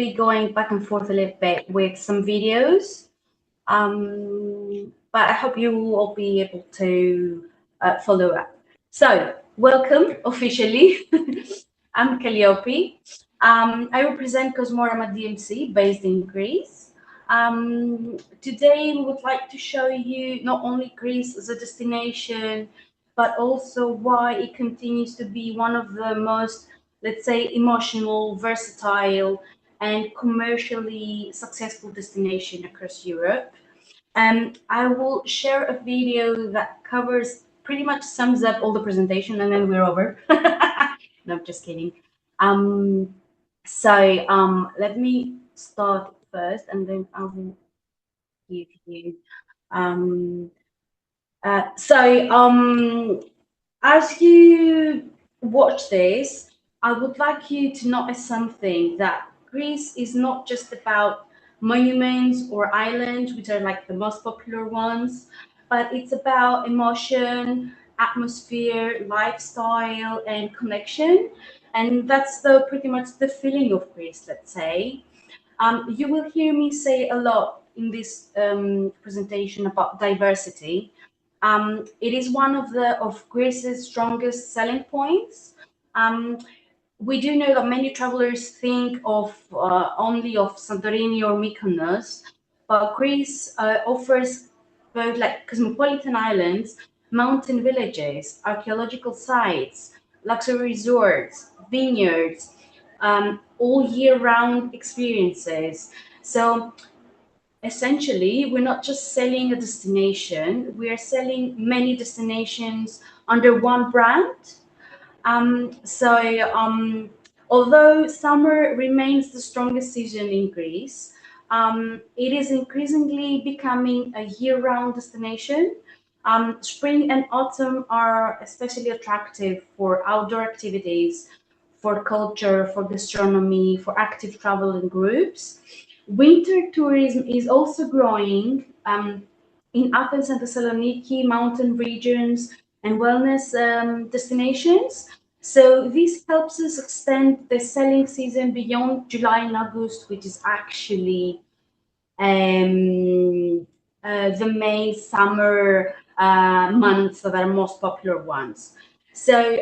be going back and forth a little bit with some videos, but I hope you will all be able to follow up. So, welcome officially. I'm Calliope. I represent Cosmorama DMC based in Greece. Today, we would like to show you not only Greece as a destination, but also why it continues to be one of the most, let's say, emotional, versatile, and commercially successful destination across Europe. I will share a video that covers pretty much sums up all the presentation, and then we're over. No, I'm just kidding. Let me start first, and then I will give you. Um, as you watch this, I would like you to notice something, that Greece is not just about monuments or islands, which are like the most popular ones, but it's about emotion, atmosphere, lifestyle, and connection. And that's the pretty much the feeling of Greece, let's say. You will hear me say a lot in this presentation about diversity. It is one of Greece's strongest selling points. Um, we do know that many travelers think of only of Santorini or Mykonos, but Greece offers both like cosmopolitan islands, mountain villages, archaeological sites, luxury resorts, vineyards, all year-round experiences. So essentially, we're not just selling a destination; we are selling many destinations under one brand. Although summer remains the strongest season in Greece, it is increasingly becoming a year-round destination. Spring and autumn are especially attractive for outdoor activities, for culture, for gastronomy, for active travel in groups. Winter tourism is also growing in Athens and Thessaloniki, mountain regions, and wellness destinations. So this helps us extend the selling season beyond July and August, which is actually the main summer months that are most popular ones. So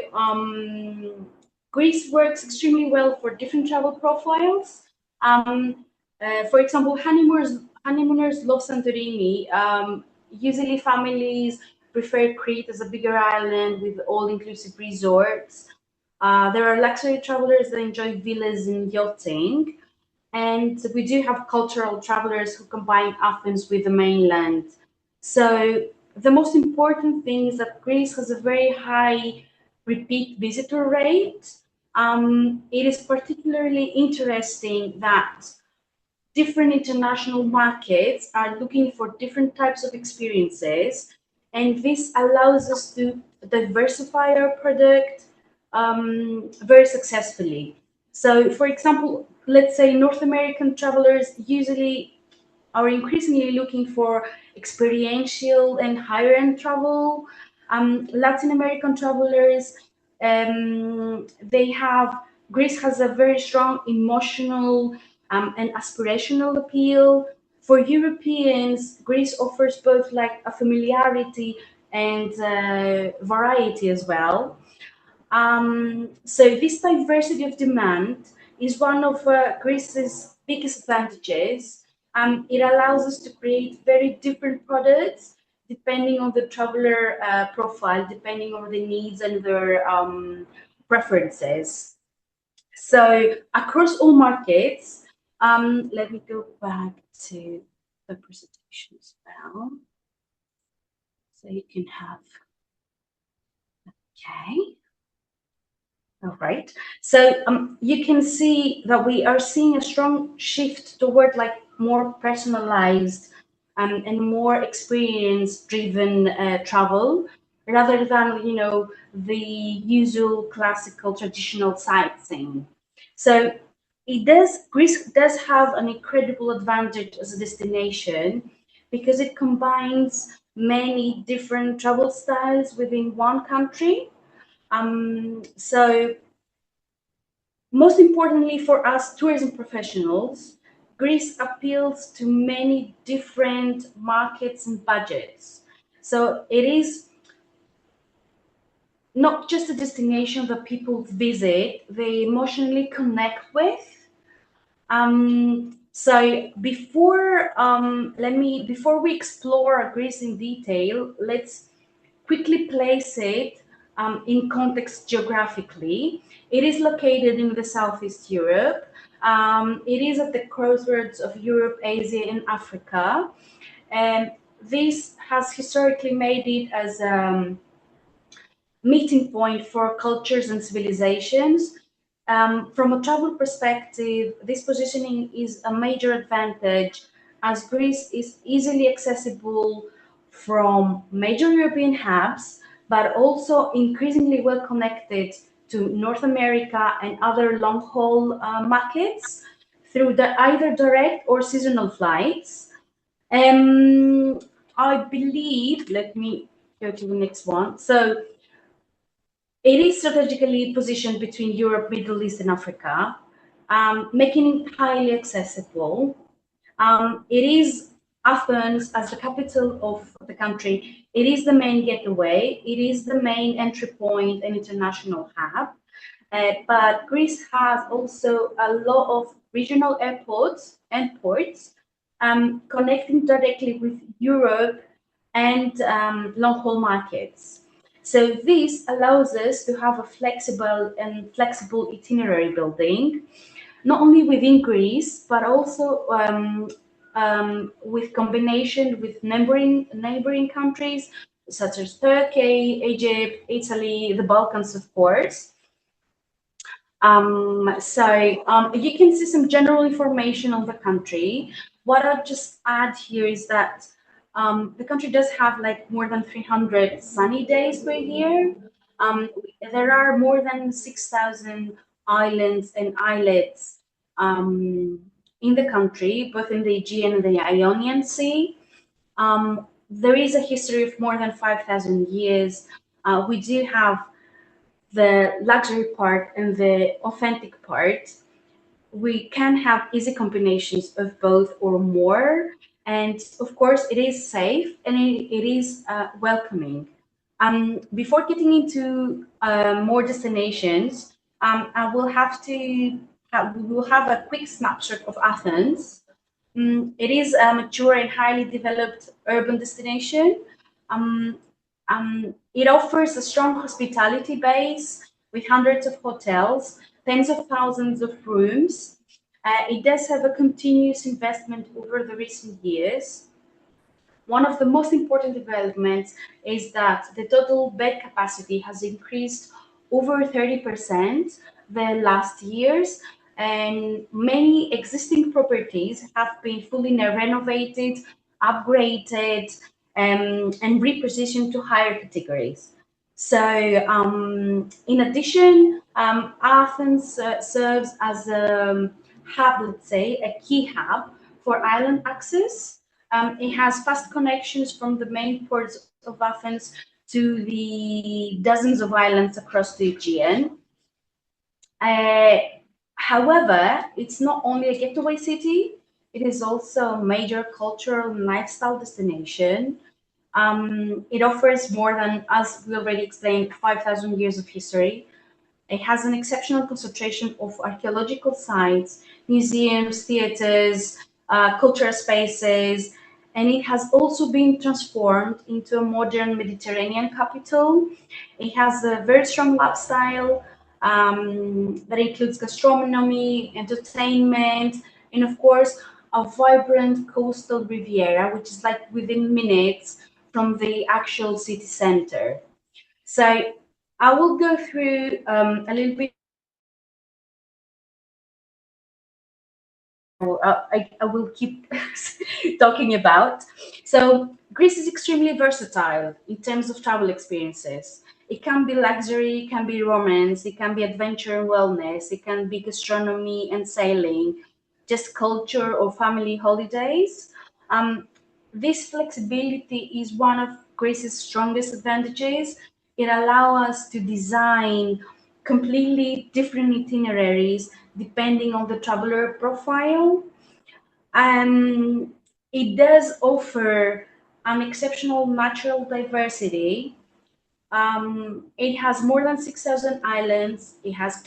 Greece works extremely well for different travel profiles. For example, honeymooners love Santorini. Usually, families prefer Crete as a bigger island with all-inclusive resorts. There are luxury travelers that enjoy villas and yachting. And we do have cultural travelers who combine Athens with the mainland. So the most important thing is that Greece has a very high repeat visitor rate. It is particularly interesting that different international markets are looking for different types of experiences, and this allows us to diversify our product very successfully. So, for example, let's say North American travelers usually are increasingly looking for experiential and higher end travel. Latin American travelers, they have Greece has a very strong emotional and aspirational appeal. For Europeans, Greece offers both like a familiarity and variety as well. So this diversity of demand is one of Greece's biggest advantages. It allows us to create very different products depending on the traveler profile, depending on the needs and their preferences. So across all markets, let me go back to the presentation as well. So you can have, okay. All right. So you can see that we are seeing a strong shift toward like more personalized and more experience-driven travel, rather than the usual classical traditional sightseeing. So Greece does have an incredible advantage as a destination because it combines many different travel styles within one country. So Most importantly for us tourism professionals, Greece appeals to many different markets and budgets. So it is not just a destination that people visit, they emotionally connect with. So before we explore Greece in detail, let's quickly place it in context geographically. It is located in the Southeast Europe. It is at the crossroads of Europe, Asia, and Africa. And this has historically made it as meeting point for cultures and civilizations. From a travel perspective, this positioning is a major advantage as Greece is easily accessible from major European hubs, but also increasingly well connected to North America and other long haul markets through either direct or seasonal flights. Um, I believe, let me go to the next one. So, it is strategically positioned between Europe, Middle East, and Africa, making it highly accessible. It is Athens as the capital of the country. It is the main getaway. It is the main entry point and international hub. But Greece has also a lot of regional airports and ports connecting directly with Europe and long-haul markets. So this allows us to have a flexible itinerary building, not only within Greece, but also with combination with neighboring countries such as Turkey, Egypt, Italy, the Balkans, of course. You can see some general information on the country. What I'll just add here is that the country does have like more than 300 sunny days per year. Um, there are more than 6,000 islands and islets in the country, both in the Aegean and the Ionian Sea. There is a history of more than 5,000 years. We do have the luxury part and the authentic part. We can have easy combinations of both or more. And of course, it is safe and it is welcoming. Before getting into more destinations, I will have to we will have a quick snapshot of Athens. It is a mature and highly developed urban destination. Um, it offers a strong hospitality base with hundreds of hotels, tens of thousands of rooms. It does have a continuous investment over the recent years. One of the most important developments is that the total bed capacity has increased over 30% the last years, and many existing properties have been fully renovated, upgraded, and repositioned to higher categories. So, in addition, Athens serves as a hub, let's say, a key hub for island access. It has fast connections from the main ports of Athens to the dozens of islands across the Aegean. Uh, However, it's not only a getaway city, it is also a major cultural and lifestyle destination. It offers more than, as we already explained, 5,000 years of history. It has an exceptional concentration of archaeological sites, museums, theaters, cultural spaces, and it has also been transformed into a modern Mediterranean capital. It has a very strong lifestyle that includes gastronomy, entertainment, and of course, a vibrant coastal riviera, which is like within minutes from the actual city center. So I will go through a little bit. I will keep talking about. So Greece is extremely versatile in terms of travel experiences. It can be luxury, it can be romance, it can be adventure and wellness, it can be gastronomy and sailing, just culture or family holidays. Um, this flexibility is one of Greece's strongest advantages. It allows us to design completely different itineraries depending on the traveler profile. Um, it does offer an exceptional natural diversity. It has more than 6,000 islands. It has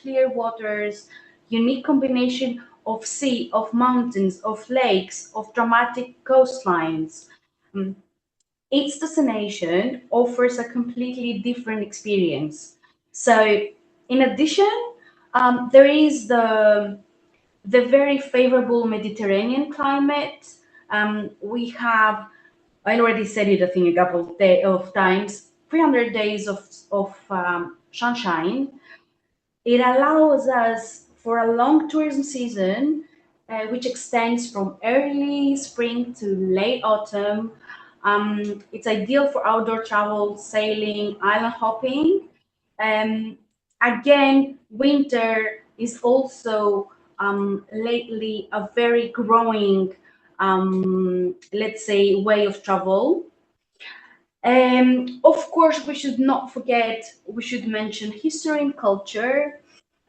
clear waters, unique combination of sea, of mountains, of lakes, of dramatic coastlines. Um, each destination offers a completely different experience. So, in addition, there is the very favorable Mediterranean climate. We have, I already said it, I think, a couple of times, 300 days of sunshine. It allows us for a long tourism season, which extends from early spring to late autumn. It's ideal for outdoor travel, sailing, island hopping. Um, Again, winter is also lately a very growing, let's say, way of travel. Of course, we should not forget, we should mention history and culture.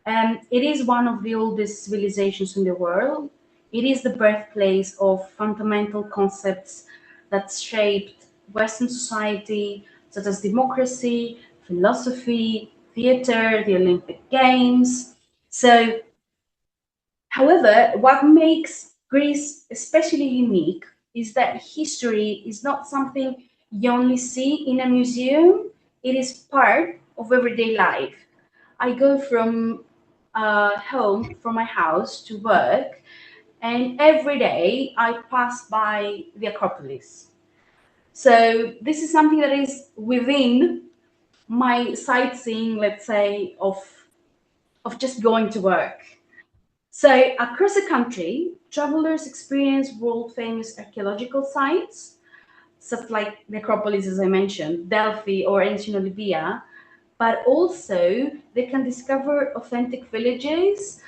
It is one of the oldest civilizations in the world. It is the birthplace of fundamental concepts that shaped Western society, such as democracy, philosophy, theater, the Olympic Games. So, however, what makes Greece especially unique is that history is not something you only see in a museum, it is part of everyday life. I go from home, from my house to work, and every day I pass by the Acropolis. So this is something that is within my sightseeing, let's say, of just going to work. So across the country, travelers experience world famous archaeological sites, such like the Acropolis, as I mentioned, Delphi or ancient Olympia, but also they can discover authentic villages,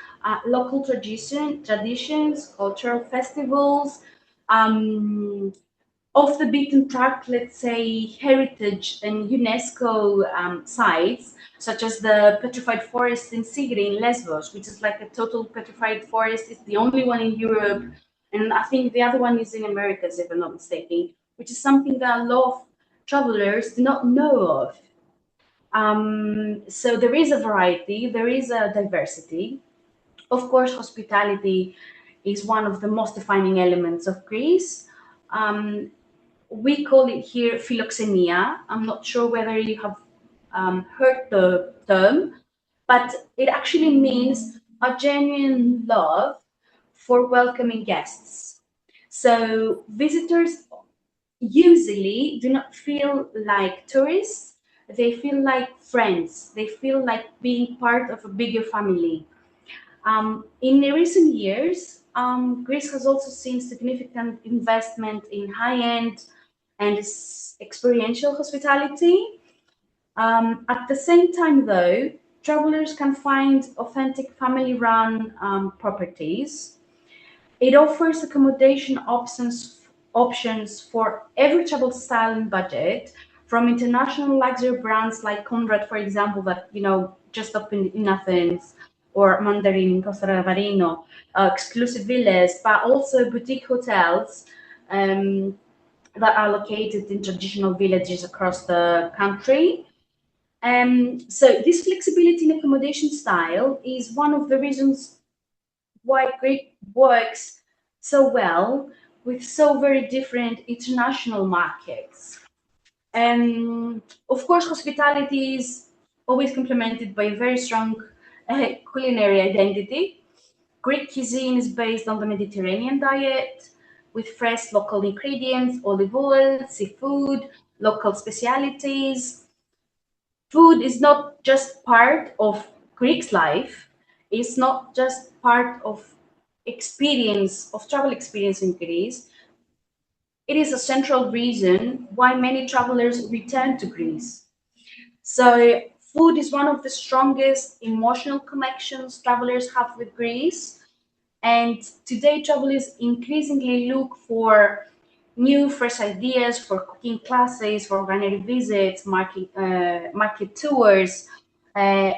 local traditions, cultural festivals, um, off the beaten track, let's say, heritage and UNESCO sites, such as the petrified forest in Sigri in Lesbos, which is like a total petrified forest. It's the only one in Europe, and I think the other one is in Americas, if I'm not mistaken, which is something that a lot of travelers do not know of. So there is a variety, there is a diversity. Of course, hospitality is one of the most defining elements of Greece. Um, we call it here philoxenia. I'm not sure whether you have heard the term, but it actually means a genuine love for welcoming guests. So visitors usually do not feel like tourists, they feel like friends, they feel like being part of a bigger family. In the recent years, Greece has also seen significant investment in high end and experiential hospitality. At the same time, though, travelers can find authentic family run properties. It offers accommodation options for every travel style and budget, from international luxury brands like Conrad, for example, that just opened in Athens, or Mandarin in Costa Ravarino, exclusive villas, but also boutique hotels that are located in traditional villages across the country. So this flexibility in accommodation style is one of the reasons why Greek works so well with so very different international markets. Of course, hospitality is always complemented by a very strong culinary identity. Greek cuisine is based on the Mediterranean diet with fresh local ingredients, olive oil, seafood, local specialities. Food is not just part of Greek's life, it's not just part of experience of travel experience in Greece. It is a central reason why many travelers return to Greece. So food is one of the strongest emotional connections travelers have with Greece. And today travelers increasingly look for new fresh ideas for cooking classes, for organic visits, market tours,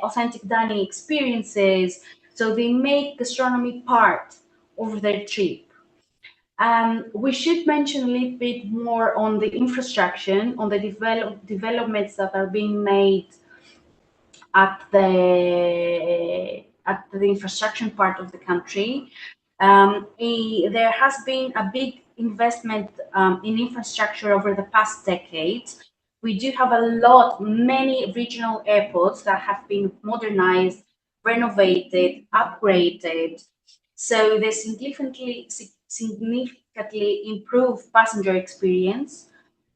authentic dining experiences. So they make gastronomy part of their trip. We should mention a little bit more on the infrastructure, on the developments that are being made at the infrastructure part of the country. There has been a big investment in infrastructure over the past decades. We do have many regional airports that have been modernized, renovated, upgraded. So they significantly improve passenger experience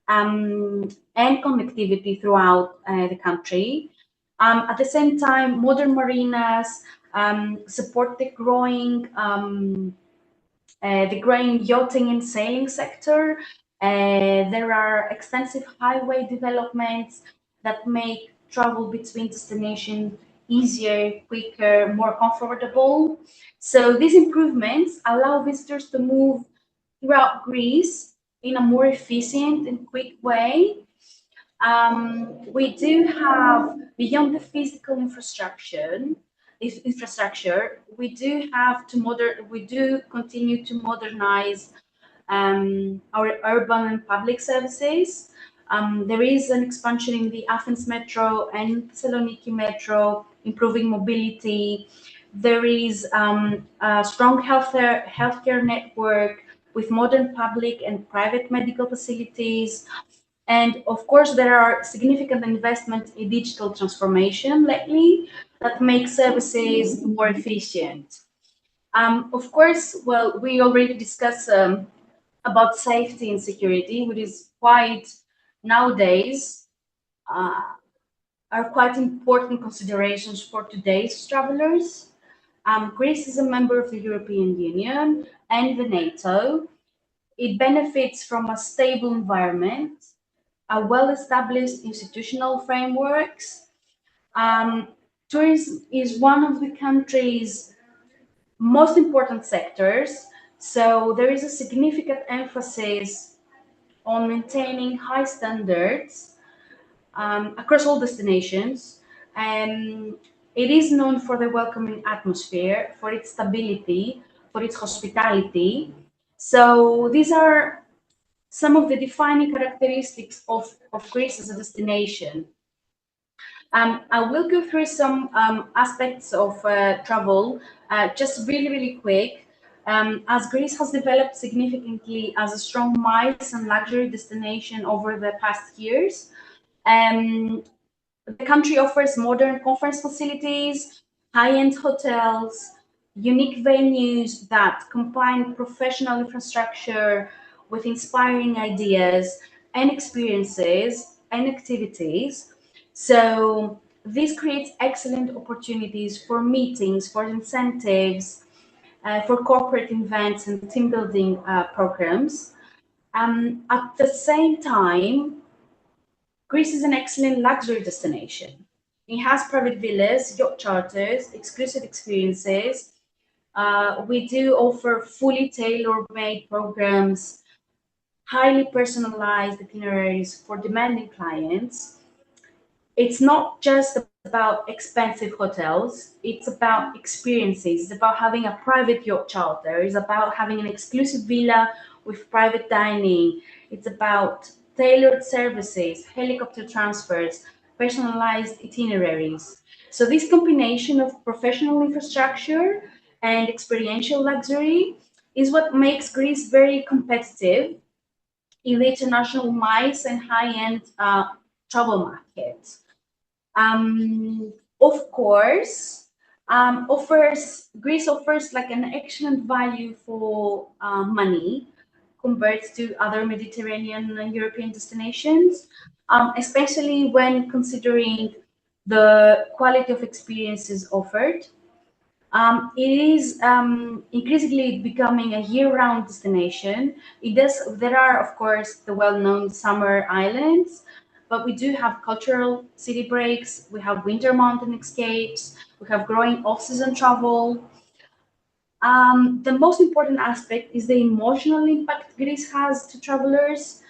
and connectivity throughout the country. At the same time, modern marinas support the growing yachting and sailing sector. There are extensive highway developments that make travel between destinations easier, quicker, more comfortable. So these improvements allow visitors to move throughout Greece in a more efficient and quick way. We do have beyond the physical infrastructure, we do continue to modernize our urban and public services. There is an expansion in the Athens Metro and Thessaloniki Metro, improving mobility. There is a strong healthcare network with modern public and private medical facilities. And of course, there are significant investments in digital transformation lately that make services more efficient. Of course, well, we already discussed about safety and security, which is quite nowadays uh, are quite important considerations for today's travelers. Greece is a member of the European Union and the NATO. It benefits from a stable environment, a well-established institutional frameworks. Um, Tourism is one of the country's most important sectors, so there is a significant emphasis on maintaining high standards across all destinations. Um, it is known for the welcoming atmosphere, for its stability, for its hospitality. So these are some of the defining characteristics of Greece as a destination. I will go through some aspects of travel, just really, really quick. As Greece has developed significantly as a strong MICE and luxury destination over the past years, um, the country offers modern conference facilities, high-end hotels, unique venues that combine professional infrastructure with inspiring ideas and experiences and activities. So this creates excellent opportunities for meetings, for incentives, for corporate events and team building programs. At the same time, Greece is an excellent luxury destination. It has private villas, yacht charters, exclusive experiences. We do offer fully tailor-made programs, highly personalized itineraries for demanding clients. It's not just about expensive hotels, it's about experiences. It's about having a private yacht charter, it's about having an exclusive villa with private dining, it's about tailored services, helicopter transfers, personalized itineraries. So, this combination of professional infrastructure and experiential luxury is what makes Greece very competitive in the international MICE and high-end travel market. Of course, offers Greece offers like an excellent value for money compared to other Mediterranean and European destinations, especially when considering the quality of experiences offered. It is increasingly becoming a year-round destination. It does. There are, of course, the well-known summer islands, but we do have cultural city breaks. We have winter mountain escapes. We have growing off-season travel. The most important aspect is the emotional impact Greece has to travelers.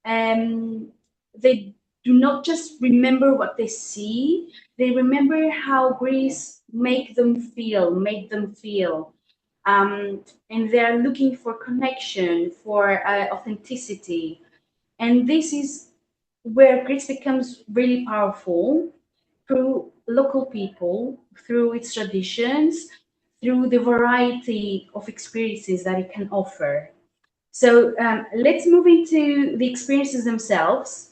They do not just remember what they see; They remember how Greece made them feel, and they're looking for connection, for authenticity. And this is where Greece becomes really powerful through local people, through its traditions, through the variety of experiences that it can offer. So let's move into the experiences themselves.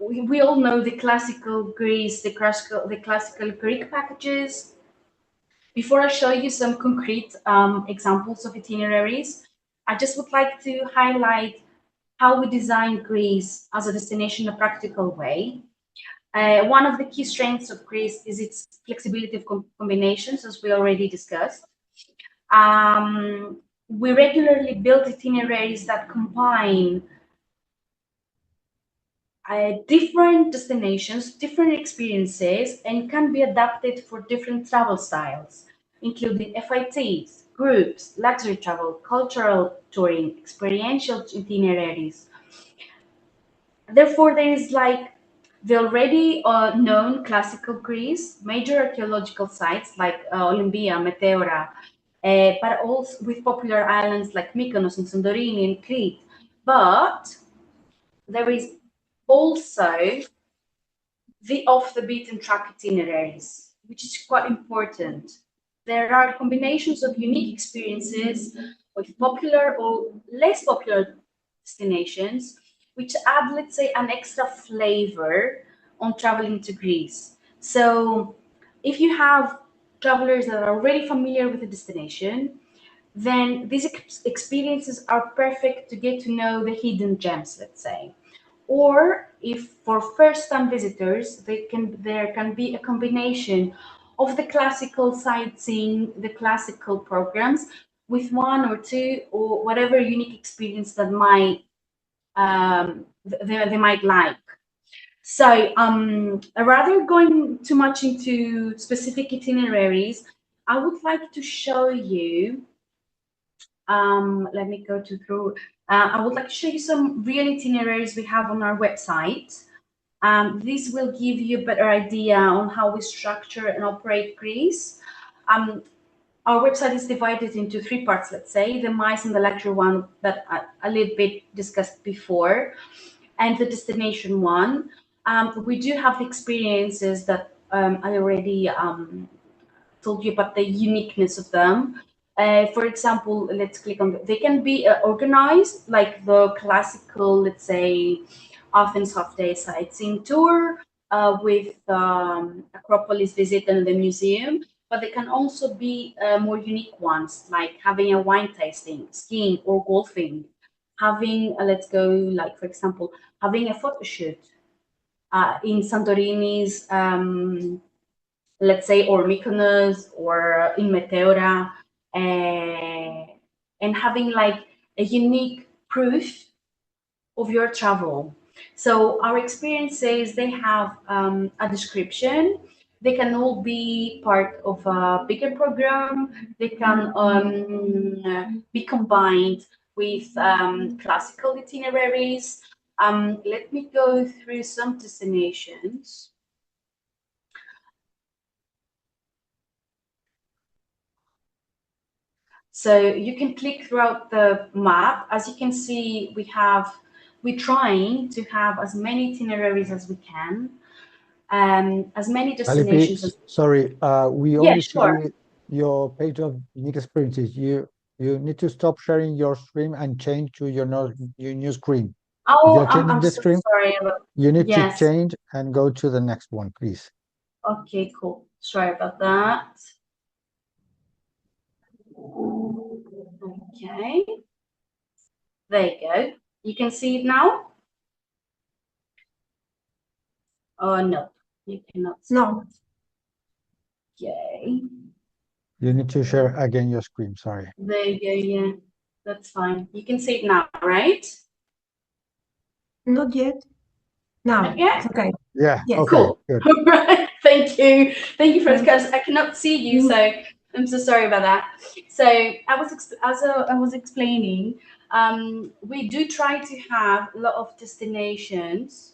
We all know the classical Greece, the classical Greek packages. Before I show you some concrete examples of itineraries, I just would like to highlight how we design Greece as a destination in a practical way. One of the key strengths of Greece is its flexibility of combinations, as we already discussed. We regularly build itineraries that combine different destinations, different experiences, and can be adapted for different travel styles, including FITs, groups, luxury travel, cultural touring, experiential itineraries. Therefore, there is like the already known classical Greece, major archaeological sites like Olympia, Meteora, but also with popular islands like Mykonos and Santorini and Crete. But there is also the off the beaten track itineraries, which is quite important. There are combinations of unique experiences with popular or less popular destinations, which add, let's say, an extra flavor on traveling to Greece. So, if you have travelers that are already familiar with the destination, then these experiences are perfect to get to know the hidden gems, let's say. Or if for first-time visitors, there can be a combination of the classical sightseeing, the classical programs, with one or two or whatever unique experience that they might like. So rather going too much into specific itineraries, I would like to show you. Let me go to through. I would like to show you some real itineraries we have on our website. This will give you a better idea on how we structure and operate Greece. Um, our website is divided into three parts, let's say, the MICE and the lecture one that I a little bit discussed before, and the destination one. We do have experiences that I already told you about the uniqueness of them. For example, let's click on, they can be organized like the classical, let's say, Athens half day sightseeing tour with Acropolis visit and the museum, but they can also be more unique ones, like having a wine tasting, skiing, or golfing. Having, let's go, like, for example, having a photo shoot in Santorini's let's say, or Mykonos or in Meteora, and having like a unique proof of your travel. So our experiences, they have a description. They can all be part of a bigger program. They can be combined with classical itineraries. Let me go through some destinations. So you can click throughout the map. As you can see, we're trying to have as many itineraries as we can, as many Alipi, destinations as. sorry, we Yeah, only sure. see your page of unique experiences. You need to stop sharing your screen and change to your new screen. If Oh, you're changing I'm the so screen, sorry. you need to Yes. change and go to the next one, please. Okay, cool. Sorry about that. Okay. There you go. You can see it now? Oh, no. You cannot see No. it. Okay. You need to share again your screen, sorry. There you go. Yeah, that's fine. You can see it now, right? Not yet. Now. Not yet? It's okay. Yeah, Yes. okay, Cool. good. All right. Thank you. Thank you for Thank because I cannot see you, so I'm so sorry about that. So I was explaining, we do try to have a lot of destinations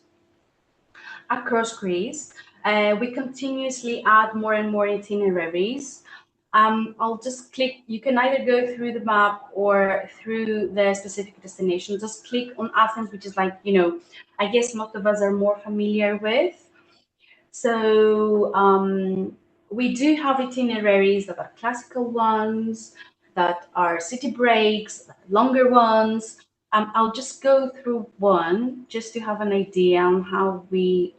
across Greece. We continuously add more and more itineraries. I'll just click, you can either go through the map or through the specific destination. Just click on Athens, which is like, I guess most of us are more familiar with. So we do have itineraries that are classical ones, that are city breaks, longer ones. I'll just go through one just to have an idea on how we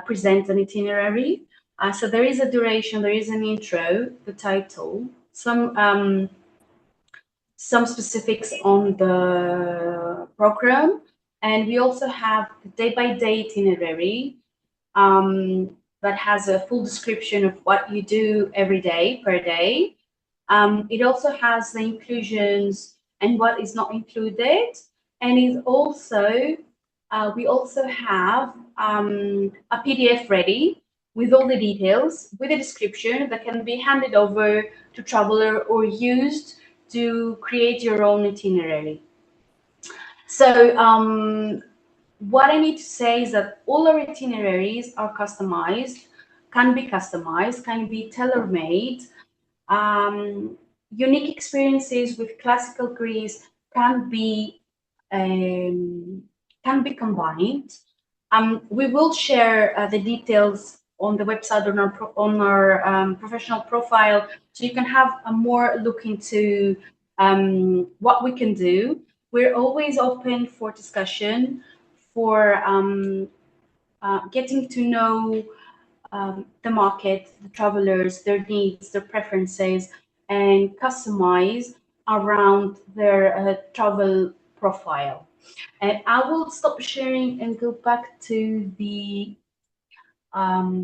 present an itinerary. So there is a duration, there is an intro, the title, some specifics on the program, and we also have the day-by-day itinerary that has a full description of what you do every day per day. It also has the inclusions and what is not included, and it also we also have a PDF ready with all the details, with a description that can be handed over to traveler or used to create your own itinerary. So what I need to say is that all our itineraries are customized, can be tailor-made. Unique experiences with classical Greece um, can be combined. We will share the details on the website on our professional profile, so you can have a more look into what we can do. We're always open for discussion, for getting to know the market, the travelers, their needs, their preferences, and customize around their travel profile. And I will stop sharing and go back to the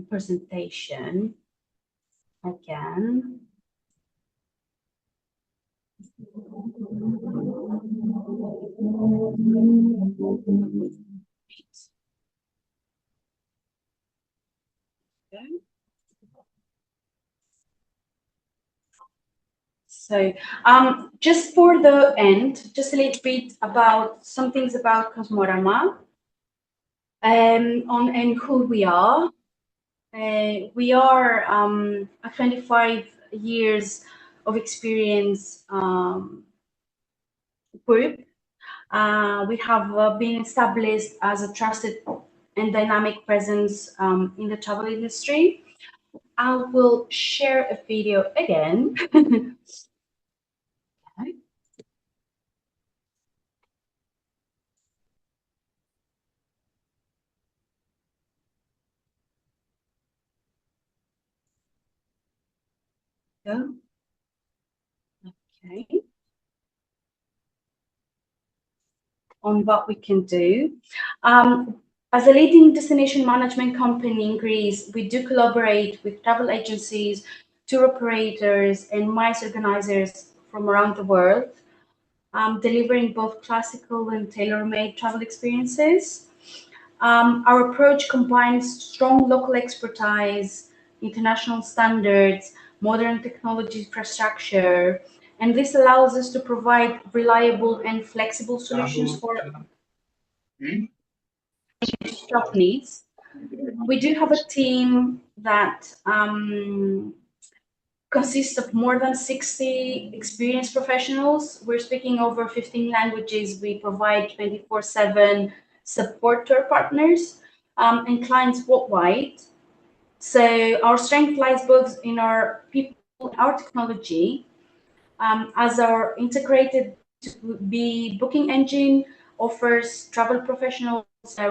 presentation again. So, just for the end, just a little bit about some things about Cosmorama, on and who we are. We are a 25 years of experience group. We have been established as a trusted and dynamic presence in the travel industry. I will share a video again. Okay. On what we can do. As a leading destination management company in Greece, we do collaborate with travel agencies, tour operators, and MICE organizers from around the world, delivering both classical and tailor-made travel experiences. Our approach combines strong local expertise, international standards, modern technology infrastructure, and this allows us to provide reliable and flexible solutions for staff needs. We do have a team that consists of more than 60 experienced professionals. We're speaking over 15 languages. We provide 24/7 support to our partners and clients worldwide. So our strength lies both in our people, our technology, as our integrated B booking engine offers travel professionals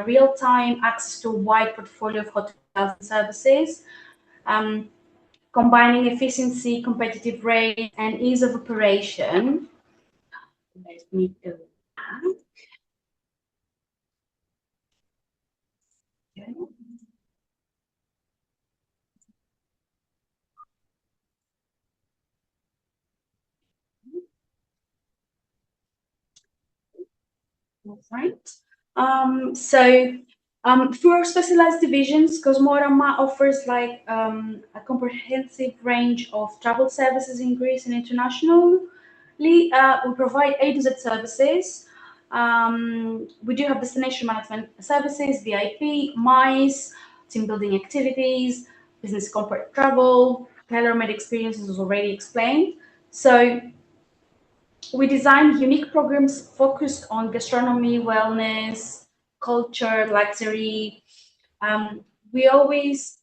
real-time access to a wide portfolio of hotels and services, um, combining efficiency, competitive rate, and ease of operation. Let me go back. Okay. All right. Through our specialized divisions, Cosmorama offers like a comprehensive range of travel services in Greece and internationally. We provide A to Z services. We do have destination management services, VIP, MICE, team building activities, business corporate travel, tailor-made experiences was already explained. So we design unique programs focused on gastronomy, wellness, culture, luxury. We always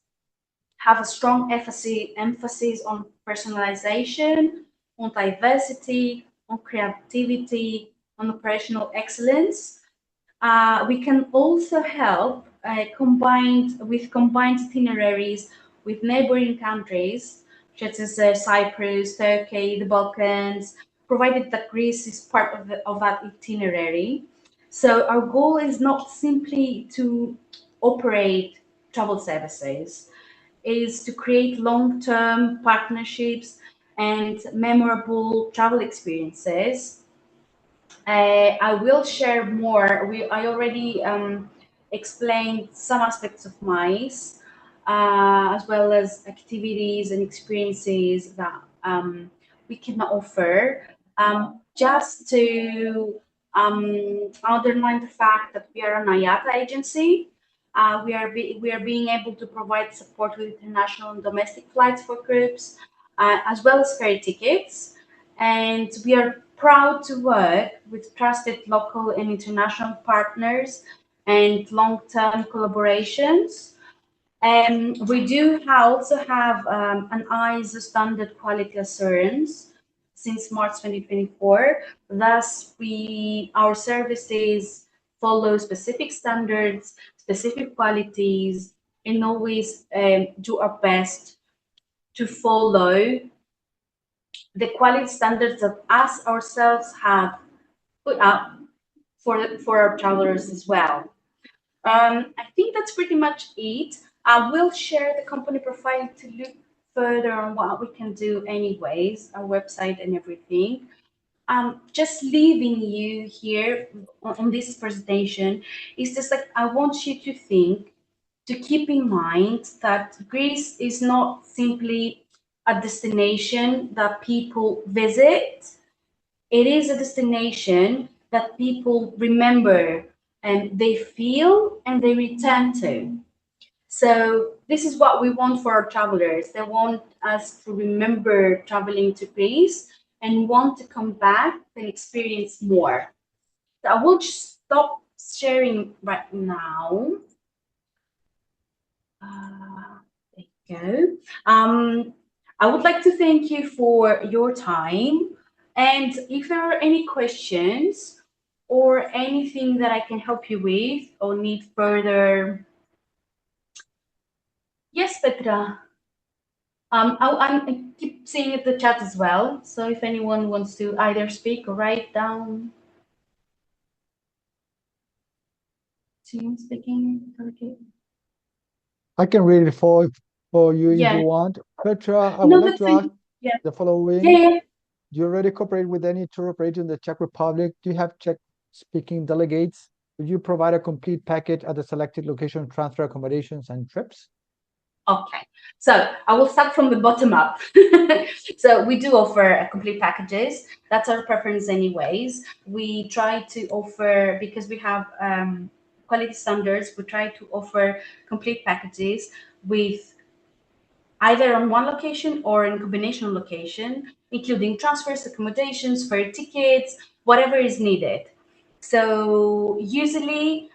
have a strong emphasis on personalization, on diversity, on creativity, on operational excellence. We can also help combined itineraries with neighboring countries, such as Cyprus, Turkey, the Balkans, provided that Greece is part of that itinerary. So our goal is not simply to operate travel services, is to create long-term partnerships and memorable travel experiences. I will share more. I already explained some aspects of MICE, as well as activities and experiences that we can offer. Just to underline the fact that we are an IATA agency, we are being able to provide support with international and domestic flights for groups, as well as ferry tickets. And we are proud to work with trusted local and international partners and long-term collaborations. We do also have an ISO standard quality assurance since March 2024. Thus, our services follow specific standards, specific qualities, and always do our best to follow the quality standards that us ourselves have put up for our travelers as well. I think that's pretty much it. I will share the company profile to look further on what we can do anyways, our website and everything. Just leaving you here on this presentation is just like I want you to think, to keep in mind that Greece is not simply a destination that people visit. It is a destination that people remember and they feel and they return to. So this is what we want for our travelers. They want us to remember traveling to Greece and want to come back and experience more. So I will stop sharing right now. There you go. I would like to thank you for your time. And if there are any questions or anything that I can help you with or need further. Yes, Petra. I keep seeing it the chat as well. So if anyone wants to either speak or write down. Team speaking. Okay. I can read it for you if Yeah. you want. Petra, I No, would like that's to ask yeah. the following. Yeah. Do you already cooperate with any tour operator in the Czech Republic? Do you have Czech-speaking delegates? Will you provide a complete package at the selected location, transfer accommodations and trips? Okay, so I will start from the bottom up. So we do offer complete packages. That's our preference anyways. We try to offer, because we have quality standards, we try to offer complete packages with either on one location or in combination of location, including transfers, accommodations, ferry tickets, whatever is needed. So usually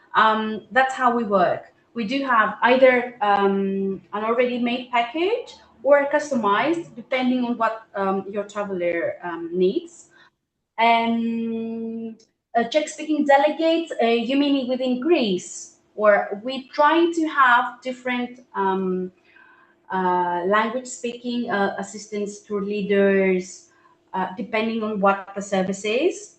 that's how we work. We do have either an already made package or customized, depending on what your traveler needs. And Czech-speaking delegates, you mean within Greece? Or we try to have different language speaking assistants, tour leaders, depending on what the service is.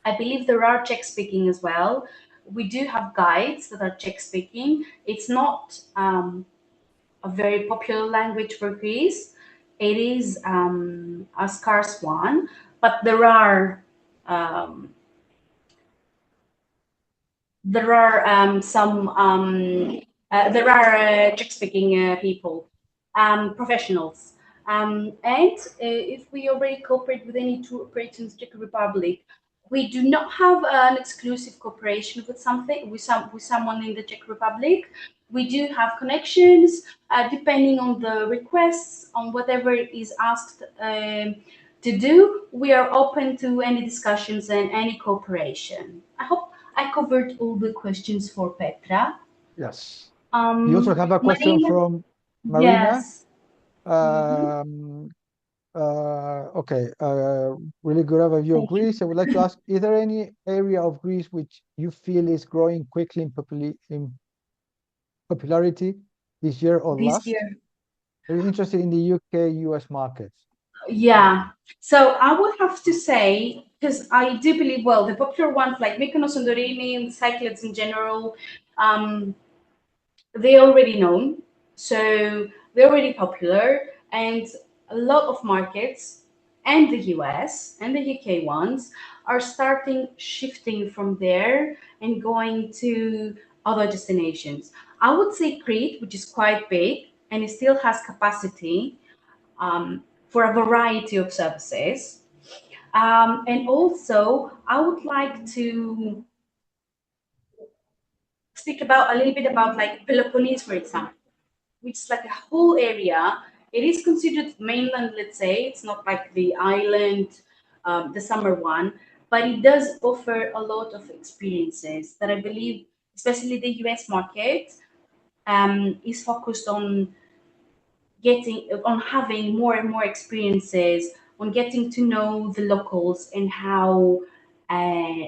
I believe there are Czech speaking as well. We do have guides that are Czech speaking. It's not a very popular language for Greece. It is a scarce one, but um, there are Czech speaking people, professionals. And if we already cooperate with any tour operators in Czech Republic, We do not have an exclusive cooperation with someone in the Czech Republic. We do have connections depending on the requests, on whatever is asked to do. We are open to any discussions and any cooperation. I hope I covered all the questions for Petra. Yes. You also have a question Marina, from Marina. yes. Hmm. Um, okay, really good overview of Thank you. Greece. I would like to ask, is there any area of Greece which you feel is growing quickly in popularity this year or This last? year. Are you interested in the UK, US markets? Yeah. So I would have to say, because I do believe, well, the popular ones like Mykonos, Santorini, and cyclists in general, um, they're already known. So they're already popular. And a lot of markets, and the US and the UK ones, are starting shifting from there and going to other destinations. I would say Crete, which is quite big and it still has capacity for a variety of services. And also, I would like to speak about a little bit about like Peloponnese, for example, which is like a whole area. It is considered mainland, let's say. It's not like the island, the summer one, but it does offer a lot of experiences that I believe, especially the US market, is focused on having more and more experiences, on getting to know the locals and how uh,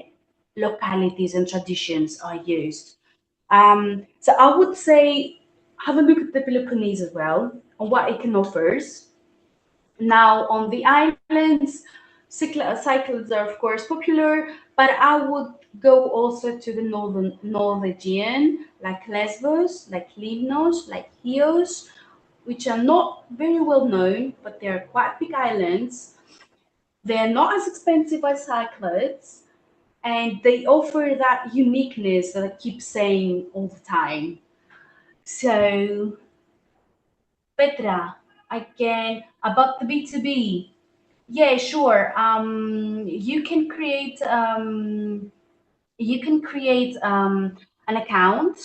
localities and traditions are used. So I would say have a look at the Peloponnese as well on what it can offers. Now on the islands, cycles are of course popular, but I would go also to the North Aegean, like Lesbos, like Limnos, like Chios, which are not very well known, but they are quite big islands. They're not as expensive as Cyclades, and they offer that uniqueness that I keep saying all the time. So, Petra, again, about the B2B. Yeah, sure. You can create an account.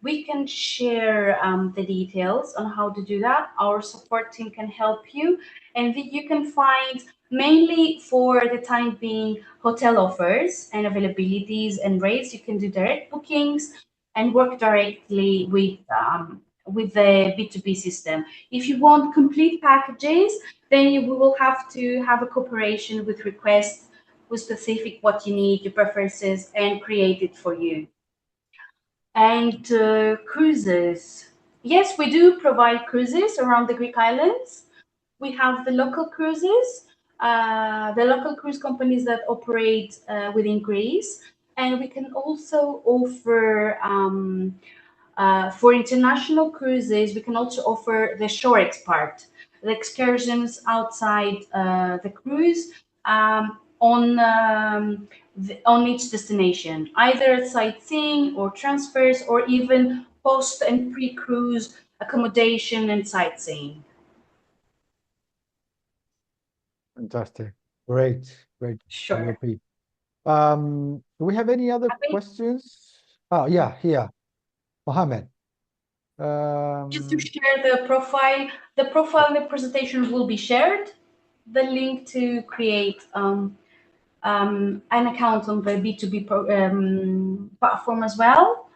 We can share the details on how to do that. Our support team can help you, and you can find mainly for the time being hotel offers and availabilities and rates. You can do direct bookings and work directly with the B2B system. If you want complete packages, then we will have to have a cooperation with requests who specific what you need, your preferences, and create it for you. And cruises. Yes, we do provide cruises around the Greek islands. We have the local cruise companies that operate within Greece, and we can also offer for international cruises, we can also offer the shore part, the excursions outside the cruise on each destination, either sightseeing or transfers, or even post and pre-cruise accommodation and sightseeing. Fantastic. Great, great, Sure. Penelope. Do we have any other I think questions? Oh, yeah, here, Mohammed. just to Um, share the profile and the presentation will be shared. The link to create an account on the B2B platform as well.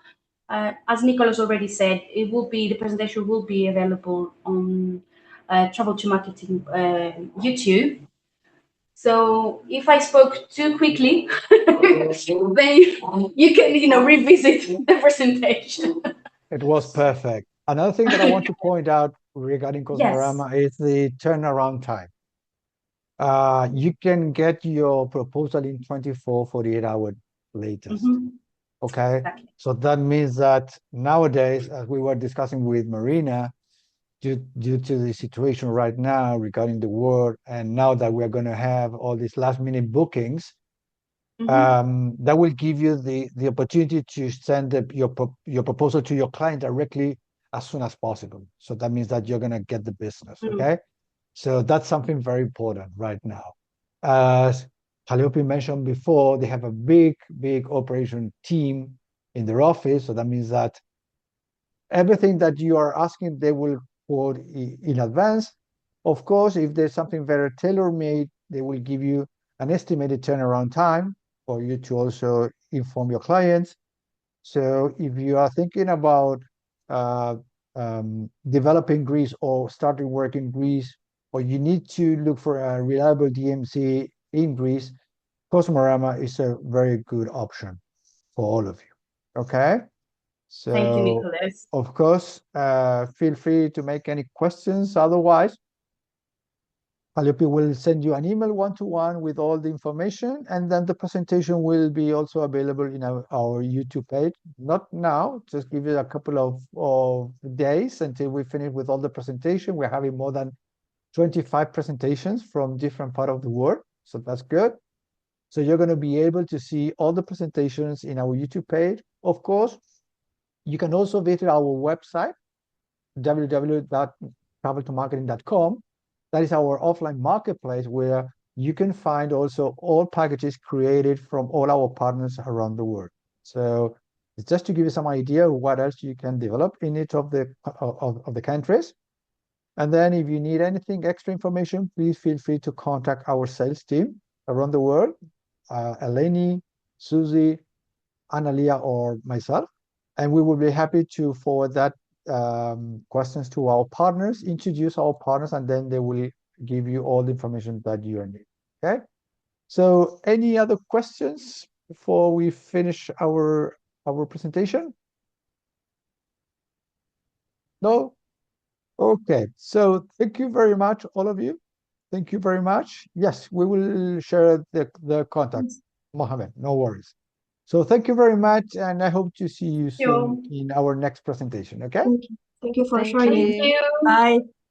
As Nicholas already said, the presentation will be available on Travel to Marketing YouTube. So if I spoke too quickly, then you can revisit the presentation. it was perfect. Another thing that I want to point out regarding Yes. Cosmorama is the turnaround time. You can get your proposal in 24, 48 hours latest. Hmm. Okay. Exactly. So that means that nowadays, as we were discussing with Marina, due to the situation right now regarding the war, and now that we're going to have all these last minute bookings, Hmm. that will give you the opportunity to send your proposal to your client directly as soon as possible. So that means that you're going to get the business. Hmm. Okay. So that's something very important right now. Uh, Calliope mentioned before, they have a big operation team in their office. So that means that everything that you are asking, they will quote in advance. Of course, if there's something very tailor-made, they will give you an estimated turnaround time for you to also inform your clients. So if you are thinking about uh, developing Greece or starting work in Greece, or you need to look for a reliable DMC in Greece, Cosmorama is a very good option for all of you. Okay? Thank you, So, Nicholas. of course, feel free to make any questions. Otherwise, Calliope will send you an email one-to-one with all the information, and then the presentation will be also available in our YouTube page. Not now, just give it a couple of days until we finish with all the presentation. We're having more than 25 presentations from different part of the world, so that's good. So you're going to be able to see all the presentations in our YouTube page. Of course, you can also visit our website, www.traveltomarketing.com. That is our offline marketplace where you can find also all packages created from all our partners around the world. So it's just to give you some idea of what else you can develop in each of the countries. And then if you need anything extra information, please feel free to contact our sales team around the world, Eleni, Susie, Analia, or myself. And we will be happy to forward that questions to our partners, introduce our partners, and then they will give you all the information that you need. Okay. So any other questions before we finish our presentation? No? Okay. So thank you very much, all of you. Thank you very much. Yes, we will share the contact, Mohammed. No worries. So thank you very much, and I hope to see you Thank soon you. in our next presentation. Okay? Thank you. Thank you for Thank sharing. Thank you. you. Bye.